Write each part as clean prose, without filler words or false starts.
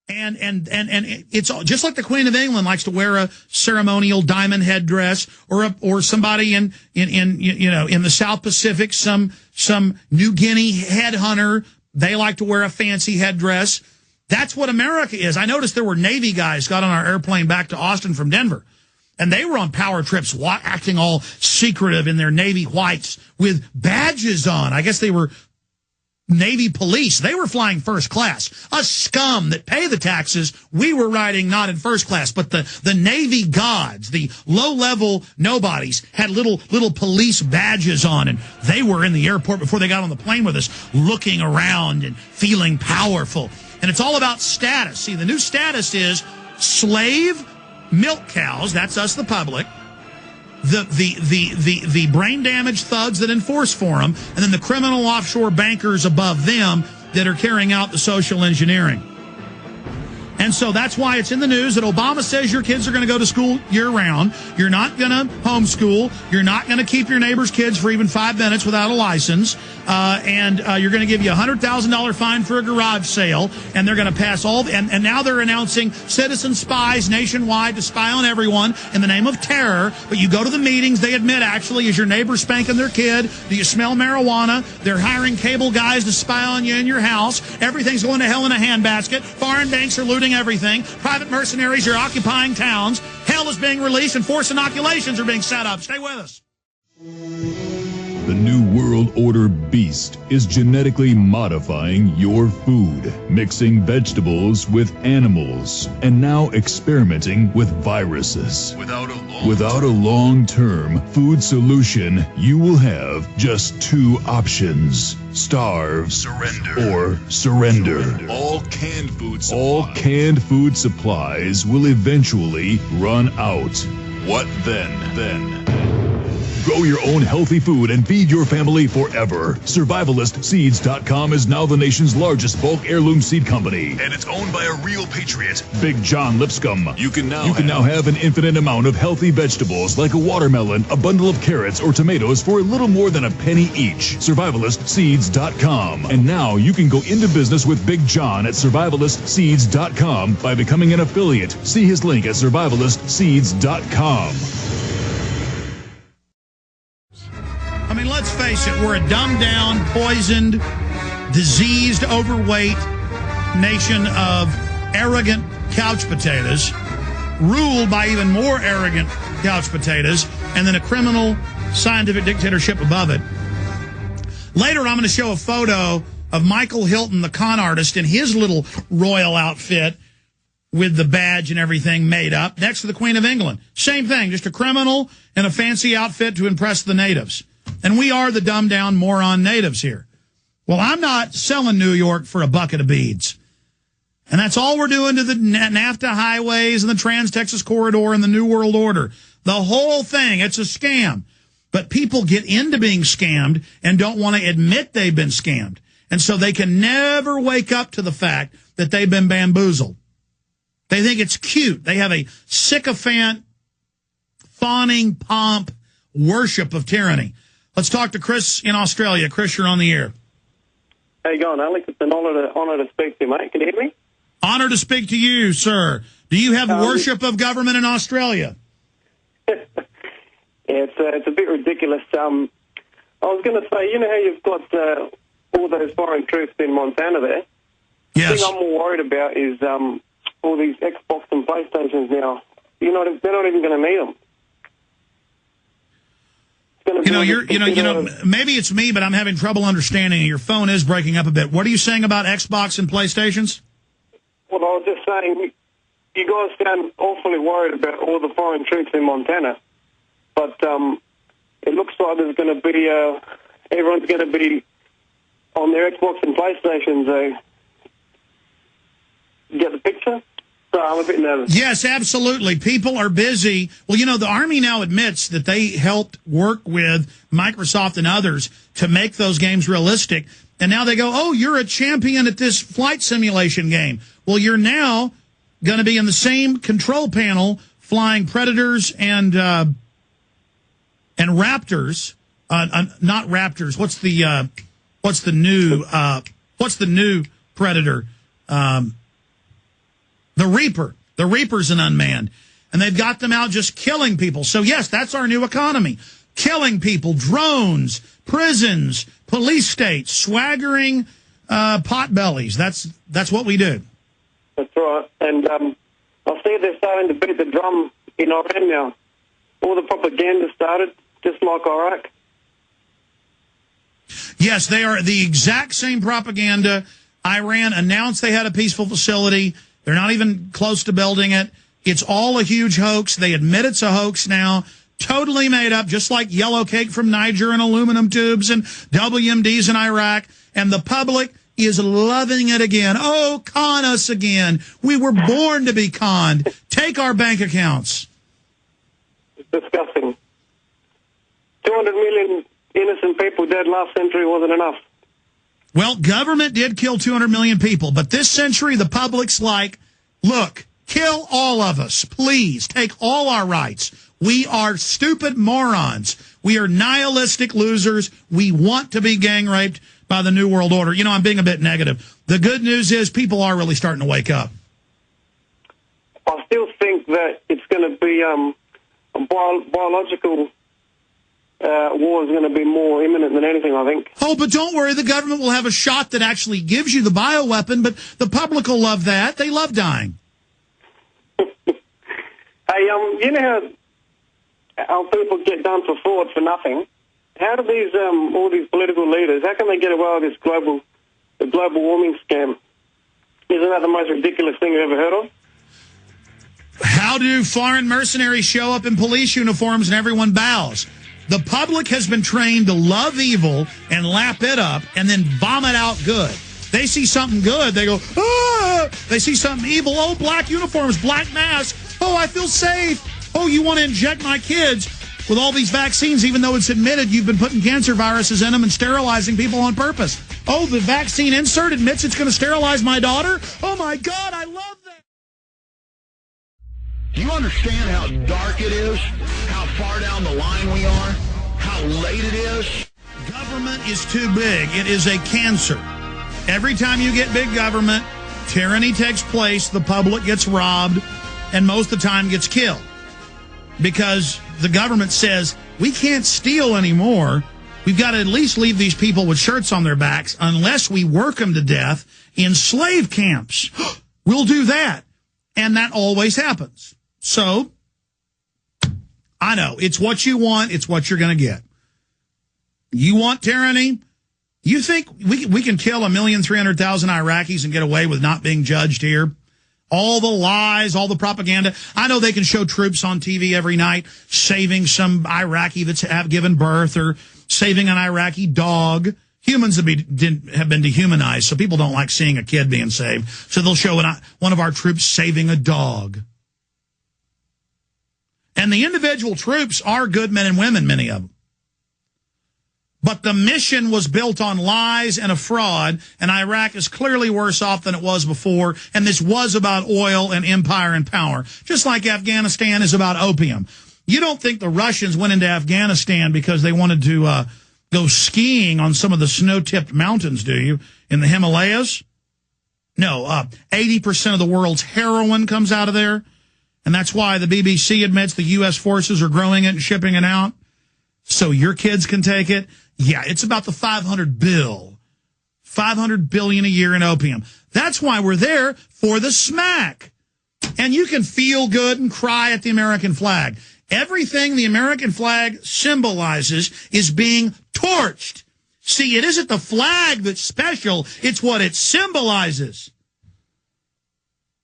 And it's just like the Queen of England likes to wear a ceremonial diamond headdress, or somebody in the South Pacific, some New Guinea headhunter, they like to wear a fancy headdress. That's what America is. I noticed there were Navy guys got on our airplane back to Austin from Denver, and they were on power trips acting all secretive in their Navy whites with badges on. I guess they were Navy police. They were flying first class. Us scum that pay the taxes, we were riding not in first class. But the Navy gods, the low-level nobodies, had little police badges on, and they were in the airport before they got on the plane with us, looking around and feeling powerful. And it's all about status. See, the new status is slave milk cows, that's us, the public, the brain-damaged thugs that enforce for them, and then the criminal offshore bankers above them that are carrying out the social engineering. And so that's why it's in the news that Obama says your kids are going to go to school year-round. You're not going to homeschool. You're not going to keep your neighbor's kids for even 5 minutes without a license. And you're going to give you a $100,000 fine for a garage sale. And they're going to pass and now they're announcing citizen spies nationwide to spy on everyone in the name of terror. But you go to the meetings, they admit, actually, is your neighbor spanking their kid? Do you smell marijuana? They're hiring cable guys to spy on you in your house. Everything's going to hell in a handbasket. Foreign banks are looting everything. Private mercenaries are occupying towns. Hell is being released and forced inoculations are being set up. Stay with us. The New World Order beast is genetically modifying your food, mixing vegetables with animals, and now experimenting with viruses. Without a long-term food solution, you will have just two options: starve, or surrender. All canned food supplies will eventually run out. What then? Grow your own healthy food and feed your family forever. SurvivalistSeeds.com is now the nation's largest bulk heirloom seed company. And it's owned by a real patriot, Big John Lipscomb. You can now have an infinite amount of healthy vegetables like a watermelon, a bundle of carrots, or tomatoes for a little more than a penny each. SurvivalistSeeds.com. And now you can go into business with Big John at SurvivalistSeeds.com by becoming an affiliate. See his link at SurvivalistSeeds.com. I mean, let's face it, we're a dumbed-down, poisoned, diseased, overweight nation of arrogant couch potatoes, ruled by even more arrogant couch potatoes, and then a criminal scientific dictatorship above it. Later, I'm going to show a photo of Michael Hilton, the con artist, in his little royal outfit with the badge and everything made up, next to the Queen of England. Same thing, just a criminal in a fancy outfit to impress the natives. And we are the dumbed-down moron natives here. Well, I'm not selling New York for a bucket of beads. And that's all we're doing to the NAFTA highways and the Trans-Texas Corridor and the New World Order. The whole thing, it's a scam. But people get into being scammed and don't want to admit they've been scammed. And so they can never wake up to the fact that they've been bamboozled. They think it's cute. They have a sycophant, fawning pomp worship of tyranny. Let's talk to Chris in Australia. Chris, you're on the air. How you going, Alex? It's an honour to speak to you, mate. Can you hear me? Honor to speak to you, sir. Do you have worship of government in Australia? Yeah, it's a bit ridiculous. I was going to say, you know how you've got all those foreign troops in Montana there? Yes. The thing I'm more worried about is all these Xbox and PlayStations now. They're not even going to need them. Maybe it's me, but I'm having trouble understanding. Your phone is breaking up a bit. What are you saying about Xbox and PlayStations? Well, I was just saying, you guys sound awfully worried about all the foreign troops in Montana, but it looks like there's going to be everyone's going to be on their Xbox and PlayStations. You get the picture? So I'm a bit nervous. Yes, absolutely. People are busy. Well, the Army now admits that they helped work with Microsoft and others to make those games realistic. And now they go, oh, you're a champion at this flight simulation game. Well, you're now going to be in the same control panel flying Predators and Raptors. Not Raptors. What's the new Predator? The Reaper. The Reaper's an unmanned. And they've got them out just killing people. So, yes, that's our new economy. Killing people, drones, prisons, police states, swaggering potbellies. That's what we do. That's right. And I see they're starting to beat the drum in Iran now. All the propaganda started, just like Iraq. Yes, they are the exact same propaganda. Iran announced they had a peaceful facility. They're not even close to building it. It's all a huge hoax. They admit it's a hoax now. Totally made up, just like yellow cake from Niger and aluminum tubes and WMDs in Iraq. And the public is loving it again. Oh, con us again. We were born to be conned. Take our bank accounts. It's disgusting. 200 million innocent people dead last century wasn't enough. Well, government did kill 200 million people, but this century the public's like, look, kill all of us. Please, take all our rights. We are stupid morons. We are nihilistic losers. We want to be gang raped by the New World Order. You know, I'm being a bit negative. The good news is people are really starting to wake up. I still think that it's going to be a biological war is going to be more imminent than anything, I think. Oh, but don't worry. The government will have a shot that actually gives you the bioweapon, but the public will love that. They love dying. Hey, you know how people get done for fraud for nothing? How do these all these political leaders, how can they get away with this global warming scam? Isn't that the most ridiculous thing you've ever heard of? How do foreign mercenaries show up in police uniforms and everyone bows? The public has been trained to love evil and lap it up and then vomit out good. They see something good, they go, ah! They see something evil, oh, black uniforms, black masks, oh, I feel safe. Oh, you want to inject my kids with all these vaccines, even though it's admitted you've been putting cancer viruses in them and sterilizing people on purpose. Oh, the vaccine insert admits it's going to sterilize my daughter? Oh, my God, I love that. Do you understand how dark it is? How far down the line we are? How late it is? Government is too big. It is a cancer. Every time you get big government, tyranny takes place, the public gets robbed, and most of the time gets killed. Because the government says, we can't steal anymore. We've got to at least leave these people with shirts on their backs unless we work them to death in slave camps. We'll do that. And that always happens. So, I know, it's what you want, it's what you're going to get. You want tyranny? You think we can kill 1,300,000 Iraqis and get away with not being judged here? All the lies, all the propaganda. I know they can show troops on TV every night saving some Iraqi that's have given birth or saving an Iraqi dog. Humans have been dehumanized, so people don't like seeing a kid being saved. So they'll show one of our troops saving a dog. And the individual troops are good men and women, many of them. But the mission was built on lies and a fraud, and Iraq is clearly worse off than it was before, and this was about oil and empire and power, just like Afghanistan is about opium. You don't think the Russians went into Afghanistan because they wanted to go skiing on some of the snow-tipped mountains, do you, in the Himalayas? No, 80% of the world's heroin comes out of there, and that's why the BBC admits the U.S. forces are growing it and shipping it out, so your kids can take it. Yeah, it's about the $500 billion a year in opium. That's why we're there, for the smack. And you can feel good and cry at the American flag. Everything the American flag symbolizes is being torched. See, it isn't the flag that's special, it's what it symbolizes.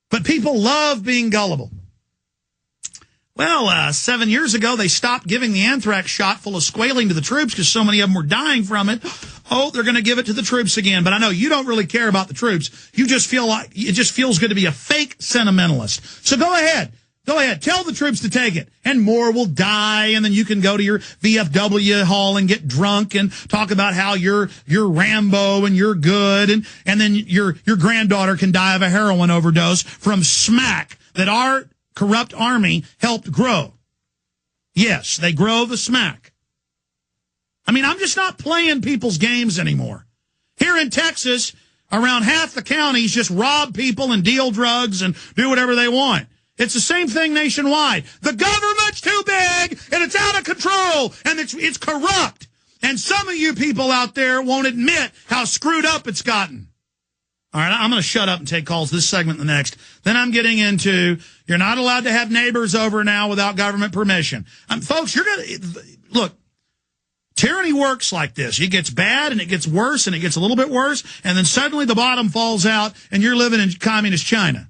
But people love being gullible. Well, 7 years ago, they stopped giving the anthrax shot full of squalene to the troops because so many of them were dying from it. Oh, they're going to give it to the troops again. But I know you don't really care about the troops. You just feel like it just feels good to be a fake sentimentalist. So go ahead. Go ahead. Tell the troops to take it. And more will die. And then you can go to your VFW hall and get drunk and talk about how you're Rambo and you're good. And then your granddaughter can die of a heroin overdose from smack that our corrupt army helped grow. Yes, they grow the smack. I mean, I'm just not playing people's games anymore. Here in Texas, around half the counties just rob people and deal drugs and do whatever they want. It's the same thing nationwide. The government's too big, and it's out of control, and it's corrupt. And some of you people out there won't admit how screwed up it's gotten. All right, I'm going to shut up and take calls this segment and the next. Then I'm getting into, you're not allowed to have neighbors over now without government permission. Folks, you're going to, look, tyranny works like this. It gets bad, and it gets worse, and it gets a little bit worse, and then suddenly the bottom falls out, and you're living in communist China.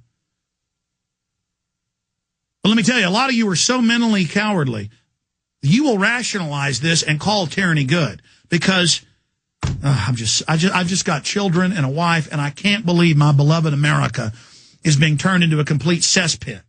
But let me tell you, a lot of you are so mentally cowardly, you will rationalize this and call tyranny good because I've just got children and a wife, and I can't believe my beloved America is being turned into a complete cesspit.